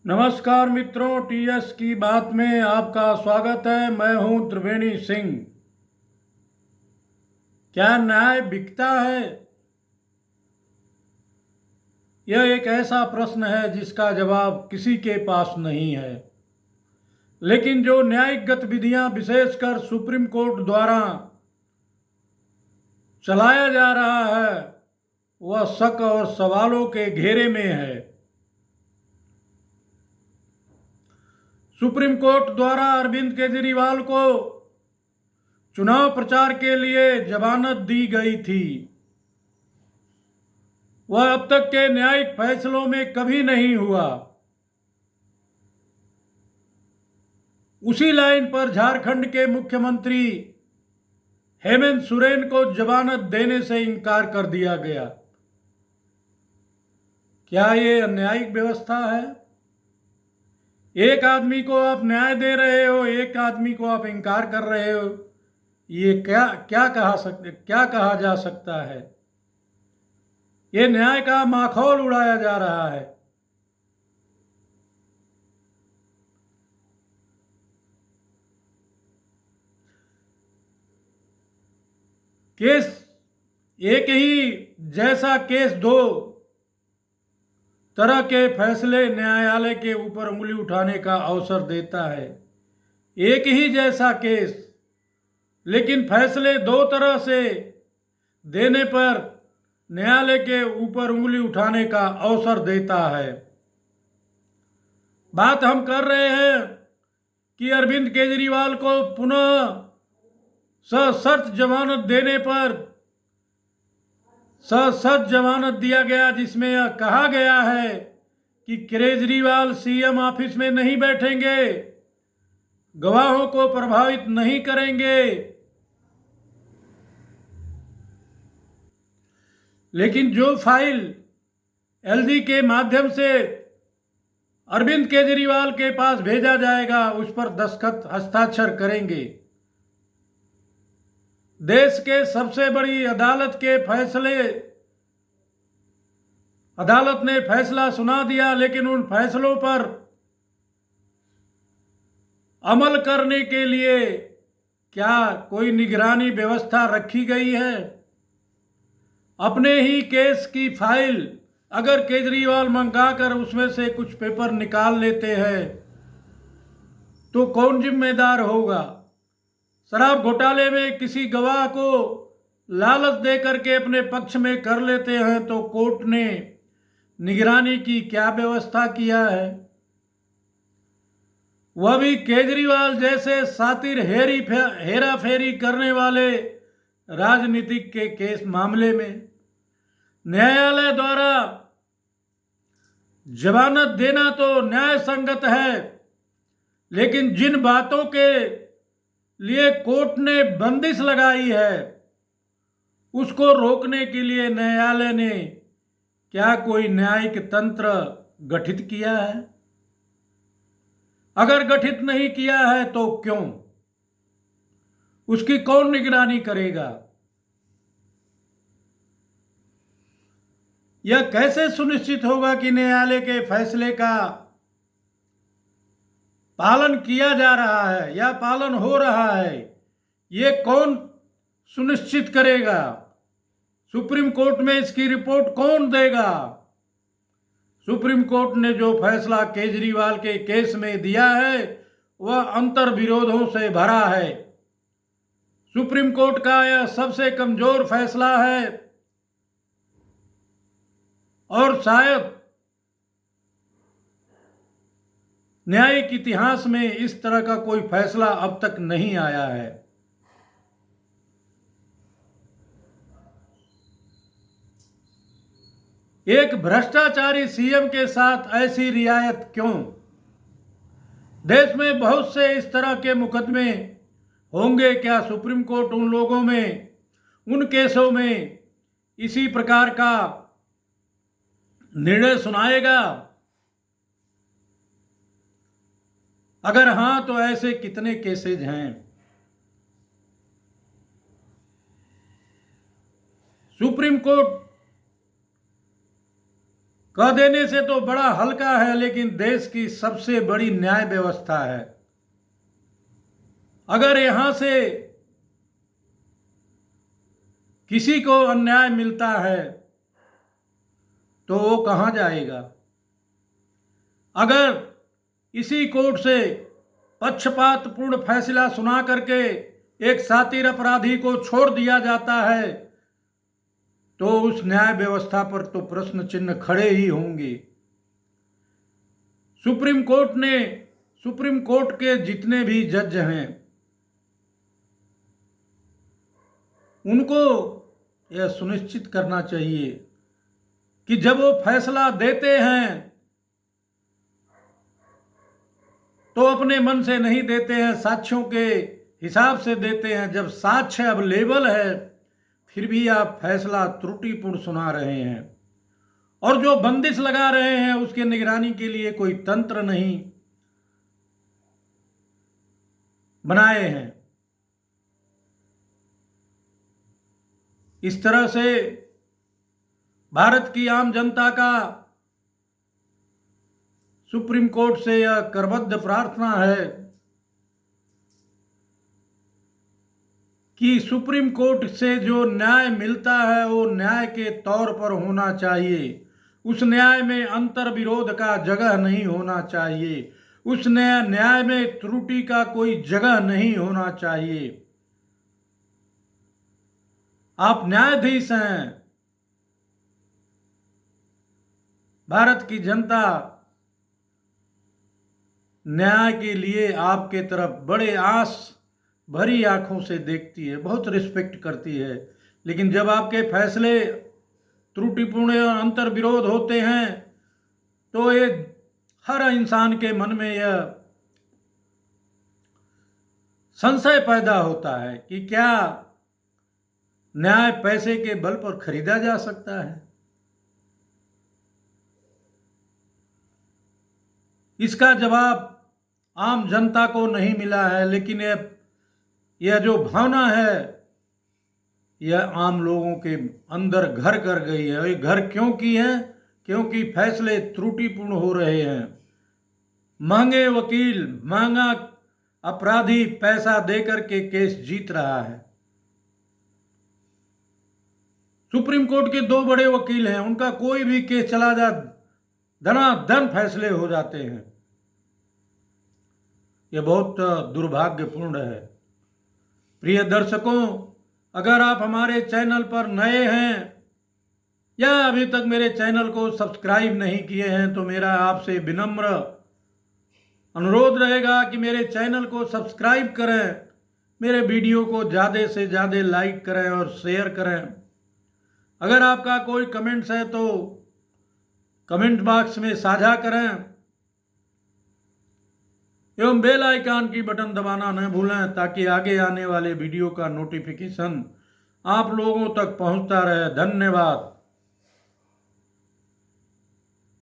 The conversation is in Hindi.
नमस्कार मित्रों, टीएस की बात में आपका स्वागत है। मैं हूं त्रिवेणी सिंह। क्या न्याय बिकता है? यह एक ऐसा प्रश्न है जिसका जवाब किसी के पास नहीं है। लेकिन जो न्यायिक गतिविधियां विशेषकर सुप्रीम कोर्ट द्वारा चलाया जा रहा है वह शक और सवालों के घेरे में है। सुप्रीम कोर्ट द्वारा अरविंद केजरीवाल को चुनाव प्रचार के लिए जमानत दी गई थी। वह अब तक के न्यायिक फैसलों में कभी नहीं हुआ। उसी लाइन पर झारखंड के मुख्यमंत्री हेमंत सोरेन को जमानत देने से इनकार कर दिया गया। क्या ये न्यायिक व्यवस्था है? एक आदमी को आप न्याय दे रहे हो, एक आदमी को आप इनकार कर रहे हो। ये क्या क्या कहा जा सकता है? ये न्याय का माखौल उड़ाया जा रहा है। केस एक ही जैसा केस दो तरह के फैसले न्यायालय के ऊपर उंगली उठाने का अवसर देता है। एक ही जैसा केस लेकिन फैसले दो तरह से देने पर न्यायालय के ऊपर उंगली उठाने का अवसर देता है। बात हम कर रहे हैं कि अरविंद केजरीवाल को पुनः सशर्त जमानत देने पर सशर्त जमानत दिया गया, जिसमें यह कहा गया है कि केजरीवाल सीएम ऑफिस में नहीं बैठेंगे, गवाहों को प्रभावित नहीं करेंगे। लेकिन जो फाइल एलजी के माध्यम से अरविंद केजरीवाल के पास भेजा जाएगा उस पर दस्तखत हस्ताक्षर करेंगे। देश के सबसे बड़ी अदालत ने फैसला सुना दिया, लेकिन उन फैसलों पर अमल करने के लिए क्या कोई निगरानी व्यवस्था रखी गई है? अपने ही केस की फाइल अगर केजरीवाल मंगाकर उसमें से कुछ पेपर निकाल लेते हैं तो कौन जिम्मेदार होगा? शराब घोटाले में किसी गवाह को लालच दे करके अपने पक्ष में कर लेते हैं तो कोर्ट ने निगरानी की क्या व्यवस्था किया है? वह भी केजरीवाल जैसे शातिर हेरा फेरी करने वाले राजनीतिक के केस मामले में न्यायालय द्वारा जमानत देना तो न्याय संगत है, लेकिन जिन बातों के लिए कोर्ट ने बंदिश लगाई है उसको रोकने के लिए न्यायालय ने क्या कोई न्यायिक तंत्र गठित किया है? अगर गठित नहीं किया है तो क्यों? उसकी कौन निगरानी करेगा? यह कैसे सुनिश्चित होगा कि न्यायालय के फैसले का पालन किया जा रहा है या पालन हो रहा है? ये कौन सुनिश्चित करेगा? सुप्रीम कोर्ट में इसकी रिपोर्ट कौन देगा? सुप्रीम कोर्ट ने जो फैसला केजरीवाल के केस में दिया है वह अंतर विरोधों से भरा है। सुप्रीम कोर्ट का यह सबसे कमजोर फैसला है और शायद न्यायिक इतिहास में इस तरह का कोई फैसला अब तक नहीं आया है। एक भ्रष्टाचारी सीएम के साथ ऐसी रियायत क्यों? देश में बहुत से इस तरह के मुकदमे होंगे। क्या सुप्रीम कोर्ट उन लोगों में, उन केसों में इसी प्रकार का निर्णय सुनाएगा? अगर हां तो ऐसे कितने केसेज हैं? सुप्रीम कोर्ट कह देने से तो बड़ा हल्का है, लेकिन देश की सबसे बड़ी न्याय व्यवस्था है। अगर यहां से किसी को अन्याय मिलता है तो वो कहां जाएगा? अगर इसी कोर्ट से पक्षपातपूर्ण फैसला सुना करके एक शातिर अपराधी को छोड़ दिया जाता है तो उस न्याय व्यवस्था पर तो प्रश्न चिन्ह खड़े ही होंगे। सुप्रीम कोर्ट के जितने भी जज हैं, उनको यह सुनिश्चित करना चाहिए कि जब वो फैसला देते हैं तो अपने मन से नहीं देते हैं, साक्ष्यों के हिसाब से देते हैं। जब साक्ष्य अवेलेबल है फिर भी आप फैसला त्रुटिपूर्ण सुना रहे हैं, और जो बंदिश लगा रहे हैं उसके निगरानी के लिए कोई तंत्र नहीं बनाए हैं। इस तरह से भारत की आम जनता का सुप्रीम कोर्ट से यह करबद्ध प्रार्थना है कि सुप्रीम कोर्ट से जो न्याय मिलता है वो न्याय के तौर पर होना चाहिए। उस न्याय में अंतर विरोध का जगह नहीं होना चाहिए। उस न्याय में त्रुटि का कोई जगह नहीं होना चाहिए। आप न्यायाधीश हैं। भारत की जनता न्याय के लिए आपके तरफ बड़े आस भरी आंखों से देखती है, बहुत रिस्पेक्ट करती है। लेकिन जब आपके फैसले त्रुटिपूर्ण और अंतर विरोध होते हैं तो ये हर इंसान के मन में यह संशय पैदा होता है कि क्या न्याय पैसे के बल पर खरीदा जा सकता है। इसका जवाब आम जनता को नहीं मिला है, लेकिन यह जो भावना है यह आम लोगों के अंदर घर कर गई है। ये घर क्यों की है? क्योंकि फैसले त्रुटिपूर्ण हो रहे हैं। महंगे वकील, महंगा अपराधी पैसा देकर के केस जीत रहा है। सुप्रीम कोर्ट के 2 बड़े वकील हैं, उनका कोई भी केस चला जा धनाधन फैसले हो जाते हैं। यह बहुत दुर्भाग्यपूर्ण है। प्रिय दर्शकों, अगर आप हमारे चैनल पर नए हैं या अभी तक मेरे चैनल को सब्सक्राइब नहीं किए हैं तो मेरा आपसे विनम्र अनुरोध रहेगा कि मेरे चैनल को सब्सक्राइब करें, मेरे वीडियो को ज़्यादा से ज़्यादा लाइक करें और शेयर करें। अगर आपका कोई कमेंट्स है तो कमेंट बॉक्स में साझा करें एवं बेल आइकन की बटन दबाना न भूलें ताकि आगे आने वाले वीडियो का नोटिफिकेशन आप लोगों तक पहुंचता रहे। धन्यवाद।